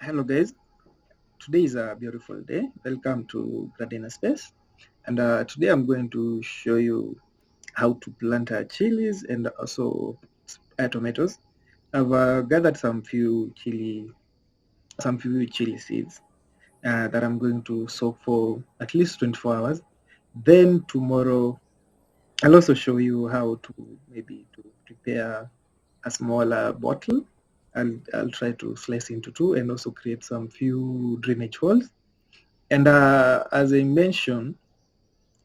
Hello guys, today is a beautiful day. Welcome to Garden Space, and today I'm going to show you how to plant chilies and also tomatoes. I've gathered some few chili seeds that I'm going to soak for at least 24 hours. Then tomorrow I'll also show you how to maybe to prepare a smaller bottle. I'll try to slice into two and also create some few drainage holes. And as I mentioned,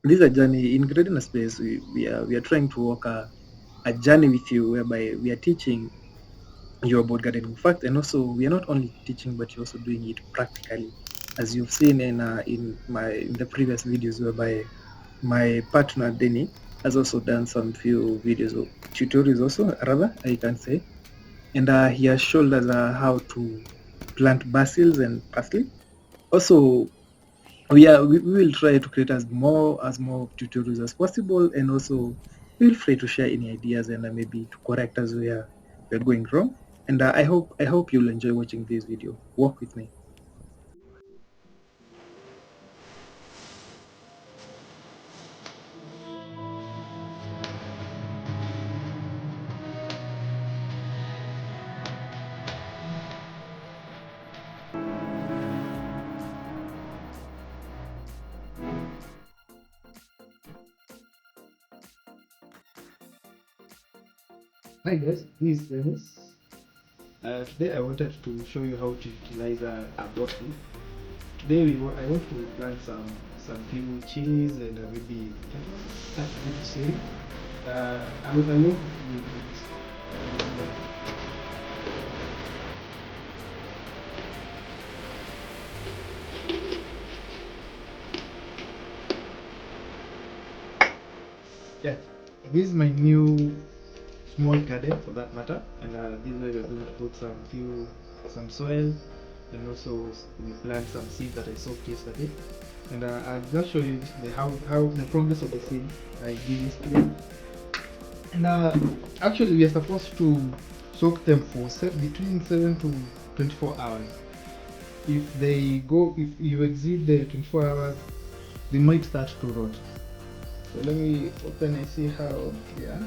this is a journey in creating a space. We are trying to walk a journey with you, whereby we are teaching you about gardening fact, and also we are not only teaching, but you're also doing it practically, as you've seen in the previous videos, whereby my partner Denny has also done some few videos or tutorials, also rather I can say, and he has showed us how to plant basils and parsley. Also, we will try to create as more tutorials as possible, and also feel free to share any ideas and maybe to correct us where we're going wrong. And I hope you'll enjoy watching this video. Work with me. Hi guys, this is Dennis. Today I wanted to show you how to utilize a bottle. Today I want to plant some few chilies and maybe start with chili. I want to yeah. This is my new small garden for that matter, and this is where we're going to put some soil, and also we plant some seeds that I soaked yesterday. And I'll just show you how the progress of the seed I did yesterday. And actually, we are supposed to soak them for between 7 to 24 hours. If you exceed the 24 hours, they might start to rot. So let me open and see how. Yeah.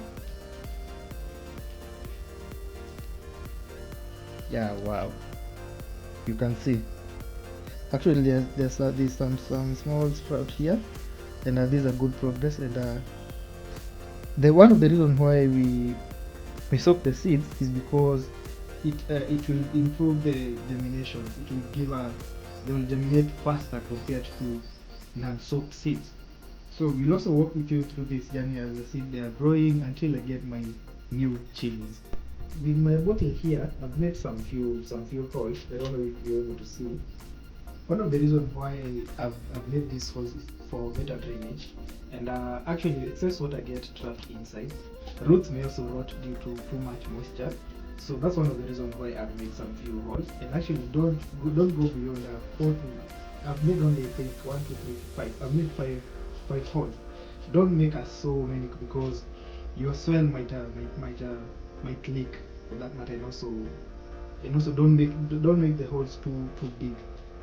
Yeah. Wow. You can see. Actually, there's some small sprout here, and these are good progress. And the one of the reasons why we soak the seeds is because it will improve the germination. It will give they will germinate faster compared to non-soaked seeds. So we'll also walk with you through this journey as the seeds they are growing until I get my new chilies. With my bottle here, I've made some few holes. I don't know if you're able to see. One of the reasons why I've made this holes is for better drainage, and actually excess water get trapped inside. Roots may also rot due to too much moisture, so that's one of the reasons why I've made some few holes. And actually don't go beyond 4 to. I've made only I think 1, 2, 3, 5. I've made five holes. Don't make us so many because your soil might leak for that matter, and also don't make the holes too big.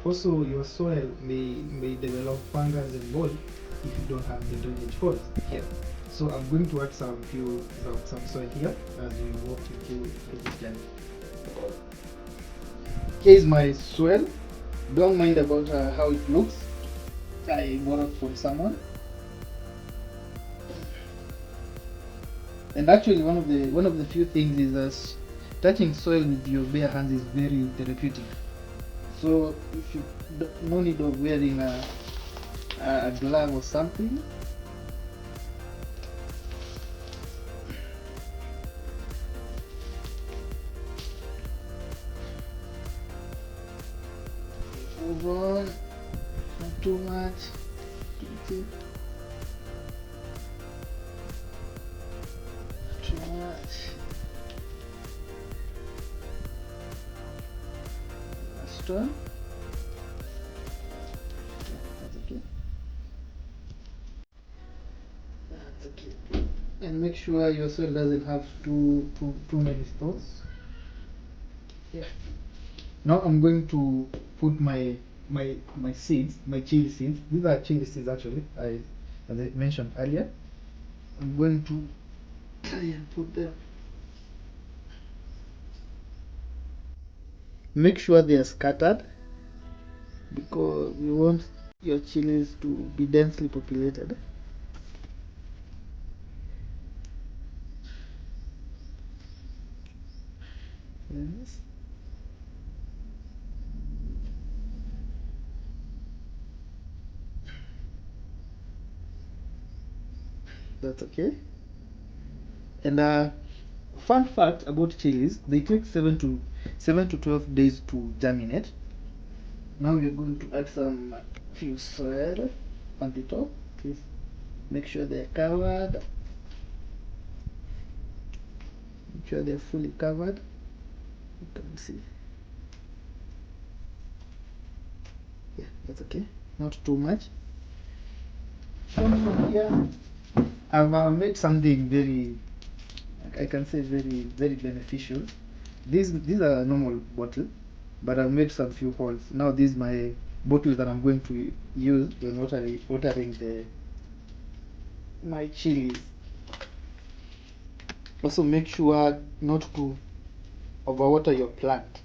Also, your soil may develop fungus and mold if you don't have the drainage holes here. So I'm going to add some soil here as we walk into this journey. Here is my soil. Don't mind about how it looks. I borrowed from someone. And actually, one of the few things is touching soil with your bare hands is very therapeutic. So if you no need of wearing a glove or something. Move on, not too much. Too much. Last one. That's okay. That's okay. And make sure your soil doesn't have too many stones. Yeah. Now I'm going to put my seeds, my chili seeds. These are chili seeds actually. As I mentioned earlier, I'm going to try and put them. Make sure they are scattered because we want your chilies to be densely populated. Yes. That's okay. And fun fact about chilies, they take 7 to 12 days to germinate. Now we're going to add some few soil on the top. Please make sure they're covered. Make sure they're fully covered. You can see. Yeah, that's okay. Not too much. From here, I've made something very, I can say very beneficial. These are normal bottle, but I've made some few holes. Now these my bottles that I'm going to use when watering the my chilies. Also make sure not to overwater your plant.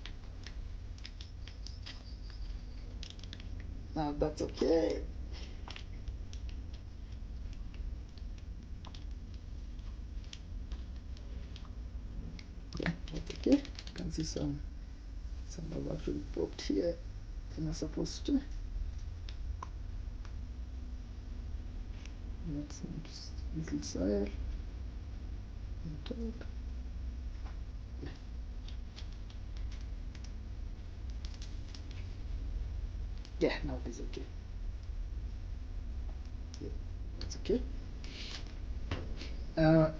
Now that's okay. Yeah, that's okay. You can see some have actually popped here. They're not supposed to. That's some little soil on top. Yeah, now it's okay. Yeah, that's okay.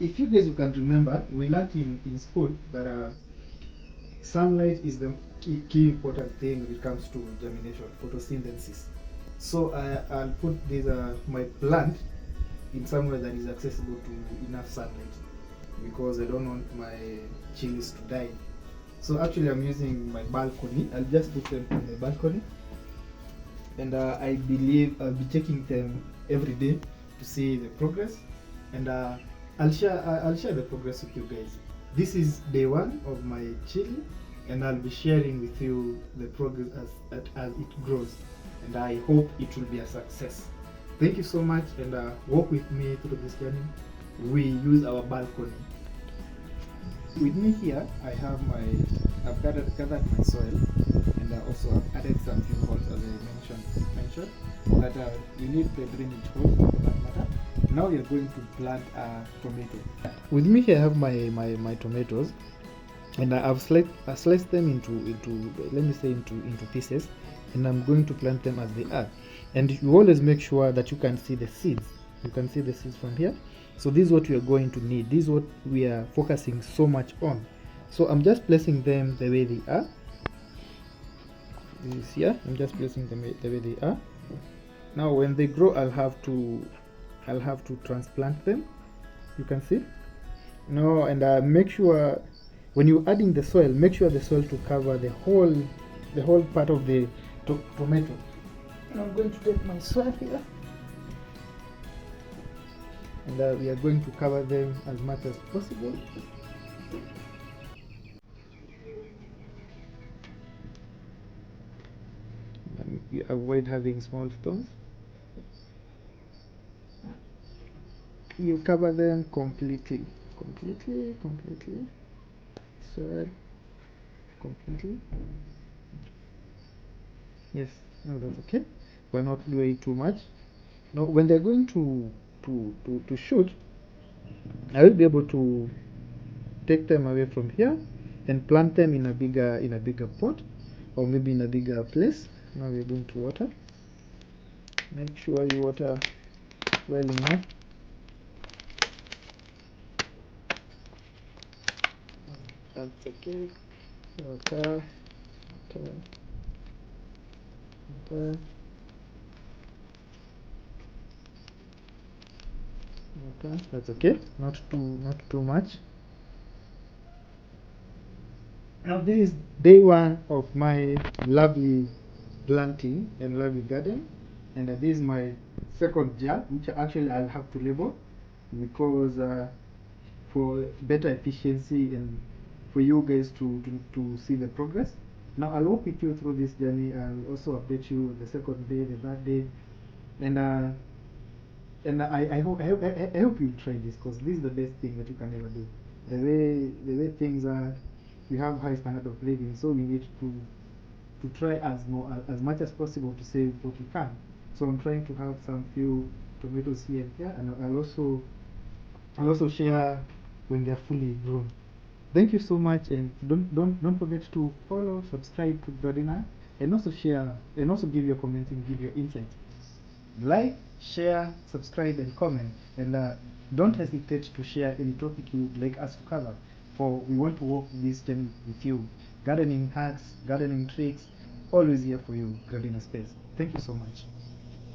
If you guys you can remember, we learned in school that sunlight is the key important thing when it comes to germination, photosynthesis. So I'll put this my plant in somewhere that is accessible to enough sunlight because I don't want my chilies to die. So actually I'm using my balcony. I'll just put them on the balcony, and I believe I'll be checking them every day to see the progress, and I'll share the progress with you guys. This is day one of my chili, and I'll be sharing with you the progress as it grows, and I hope it will be a success. Thank you so much, and walk with me through this journey. We use our balcony. With me here, I've gathered my soil, and I also have added some few holes as I mentioned that you need the drainage hole for that matter. Now you're going to plant a tomato. With me here, I have my tomatoes, and I've sliced them into let me say into pieces, and I'm going to plant them as they are. And you always make sure that you can see the seeds. You can see the seeds from here. So this is what we are going to need. This is what we are focusing so much on. So I'm just placing them the way they are. This is here. I'm just placing them the way they are. Now when they grow, I'll have to transplant them. You can see. No, and make sure when you're adding the soil, make sure the soil to cover the whole part of the tomato. And I'm going to take my soil here, and we are going to cover them as much as possible. And you avoid having small stones. You cover them completely, soil completely. Yes, no, that's okay. We're not doing too much. Now, when they're going to shoot, I will be able to take them away from here and plant them in a bigger pot, or maybe in a bigger place. Now we're going to water. Make sure you water well enough. That's okay. Water, water, water, water. That's okay. Not too much. Now this is day one of my lovely planting and lovely garden, and this is my second jar, which actually I'll have to label because for better efficiency and for you guys to see the progress. Now I'll walk with you through this journey. I'll also update you the second day, the third day, and I hope you try this because this is the best thing that you can ever do. The way things are, we have high standard of living, so we need to try as much as possible to save what we can. So I'm trying to have some few tomatoes here and there, and I'll also share when they're fully grown. Thank you so much, and don't forget to follow, subscribe to Gardena, and also share, and also give your comments and give your insight. Like, share, subscribe, and comment, and don't hesitate to share any topic you would like us to cover. For we want to walk this journey with you. Gardening hacks, gardening tricks, always here for you. Gardena Space. Thank you so much.